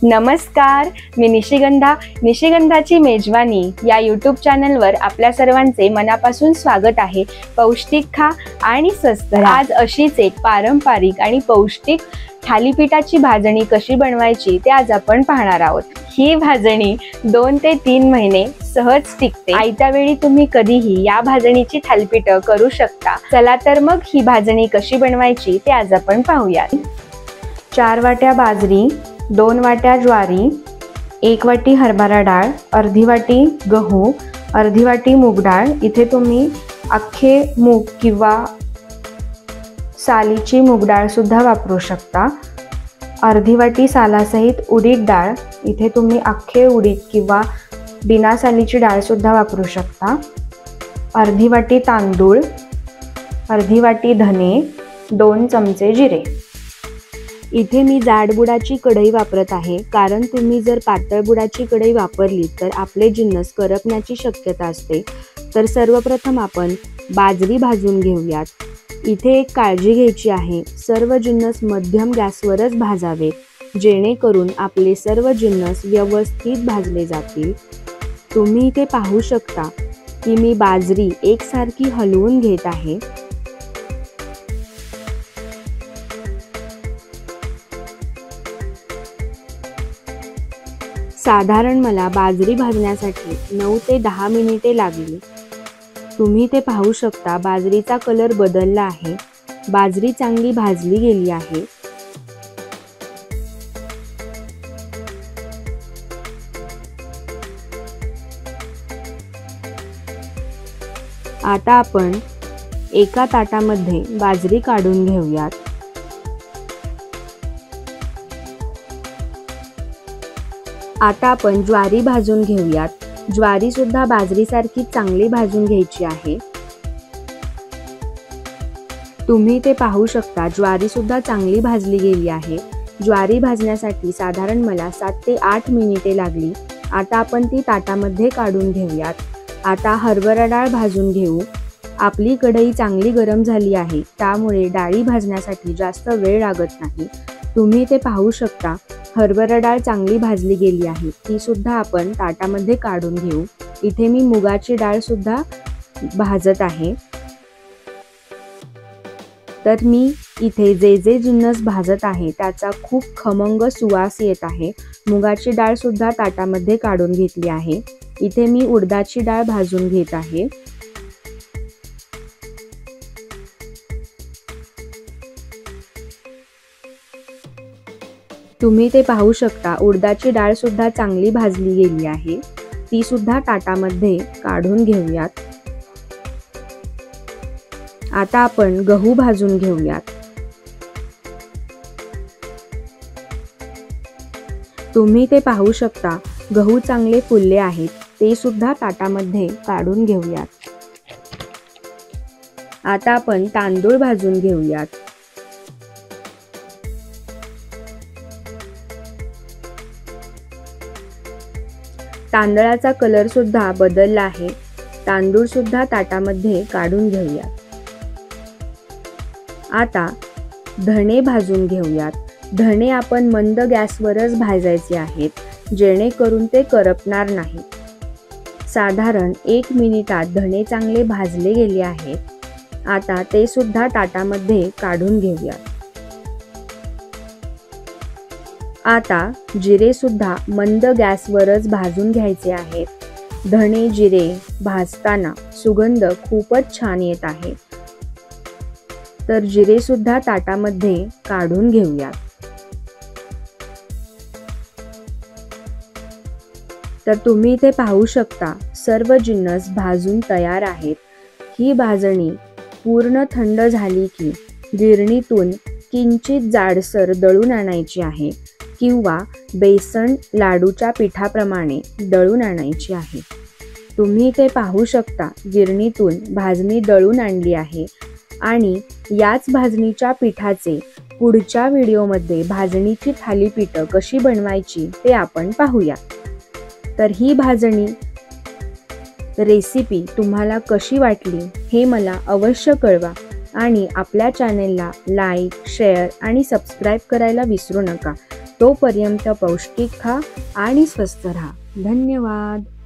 नमस्कार, मी निशिगंधाची मेजवानी या यूट्यूब चॅनलवर आपल्या सर्वांचे मनापासून स्वागत आहे। पौष्टिक खा आणि स्वस्त रहा। आज अशीच एक पारंपरिक आणि पौष्टिक थालीपीठाची भाजणी कशी बनवायची ते आज आपण पाहणार आहोत। ही भाजणी 2 ते 3 महिने सहज टिकते। आयत्या वेळी तुम्ही कधीही या भाजणीची थालीपीठ करू शकता। चला तर मग ही भाजणी कशी बनवायची ते आज आपण पाहूयात। 4 वाट्या बाजरी, 2 वाट्या ज्वारी, 1 वाटी हरभरा डाळ, अर्धी वाटी गहू, अर्धी वाटी मूग डाळ। इथे तुम्ही अख्खे मूग किंवा सालीची मूग डाळ सुद्धा वापरू शकता। अर्धी वाटी सालासहित उडीद डाळ, इथे तुम्ही अख्खे उडीद किंवा बिना सालीची डाळ सुद्धा वापरू शकता। अर्धी वाटी तांदूळ, अर्धी वाटी धने, 2 चमचे जिरे। इथे मी जाड बुडाची कढई वापरत आहे, कारण तुम्ही जर पातळ बुडाची कढई वापरली तर आपले जिन्नस करपण्याची शक्यता असते। तर सर्वप्रथम आपण बाजरी भाजून घेऊयात। इथे एक काळजी घ्यायची आहे, सर्व जिन्नस मध्यम गॅसवरच भाजावेत, जेणेकरून आपले सर्व जिन्नस व्यवस्थित भाजले जातील। तुम्ही इथे पाहू शकता की मी बाजरी एकसारखी हलवून घेत आहे। साधारण मला बाजरी भाजण्यासाठी 9 ते 10 मिनिटे लागली। तुम्ही ते पाहू शकता बाजरीचा कलर बदलला आहे, बाजरी चांगली भाजली गेली आहे। आता आपण एका ताटामध्ये बाजरी काढून घेऊयात। आता आपण ज्वारी भाजून घेऊयात। ज्वारी सुद्धा बाजरीसारखी चांगली भाजून घ्यायची आहे। तुम्ही ते पाहू शकता ज्वारी सुद्धा चांगली भाजली गेली आहे। ज्वारी भाजण्यासाठी साधारण मला 7 ते 8 मिनिटे लागली। आता आपण ती ताटामध्ये काढून घेऊयात। आता हरभरा डाळ भाजून घेऊ। आपली कढई चांगली गरम झाली आहे, त्यामुळे डाळी भाजण्यासाठी जास्त वेळ लागत नाही। तुम्ही ते पाहू शकता हरभरा डाळ चांगली भाजली गेली आहे, ती सुद्धा आपण ताटामध्ये काढून घेऊ। इथे मी मुगाची डाळ सुद्धा भाजत आहे। तर मी इथे जे जिन्नस भाजत आहे त्याचा खूप खमंग सुवास येत आहे। मुगाची डाळ सुद्धा ताटामध्ये काढून घेतली आहे। इथे मी उडदाची डाळ भाजून घेत आहे। तुम्ही ते पाहू शकता उडदाची डाळ सुद्धा चांगली भाजली गेली आहे, ती सुद्धा ताटामध्ये काढून घेऊयात। आता आपण गहू भाजून घेऊयात। तुम्ही ते पाहू शकता गहू चांगले फुलले आहेत, ते सुद्धा ताटामध्ये काढून घेऊयात। आता आपण तांदूळ भाजून घेऊयात। तांदळाचा कलर सुद्धा बदलला आहे, तांदूळ सुद्धा ताटामध्ये काढून घेऊयात। आता धणे भाजून घेऊयात। धणे आपण मंद गॅसवरच भाजायचे आहेत, जेणेकरून ते करपणार नाही। साधारण 1 मिनिटात धणे चांगले भाजले गेले आहेत। आता ते सुद्धा ताटामध्ये काढून घेऊयात। आता जिरे सुद्धा मंद गॅसवरच भाजून घ्यायचे आहेत। धणे जिरे भाजताना सुगंध खूपच छान येत आहे। तर जिरे सुद्धा ताटामध्ये काढून घेऊयात। तर तुम्ही इथे पाहू शकता सर्व जिन्नस भाजून तयार आहेत। ही भाजणी पूर्ण थंड झाली की गिरणीतून किंचित जाडसर दळून आणायची आहे, किंवा बेसन लाडूच्या पिठाप्रमाणे दळून आणायची आहे। तुम्ही ते पाहू शकता गिरणीतून भाजणी दळून आणली आहे आणि याच भाजणीच्या पिठाचे पुढच्या व्हिडिओमध्ये भाजणीची थालीपीठ कशी बनवायची ते आपण पाहूया। तर ही भाजणी रेसिपी तुम्हाला कशी वाटली हे मला अवश्य कळवा आणि आपल्या चॅनेलला लाईक, शेअर आणि सबस्क्राईब करायला विसरू नका। तोपर्यंत पौष्टिक खा आणि स्वस्थ राहा. धन्यवाद.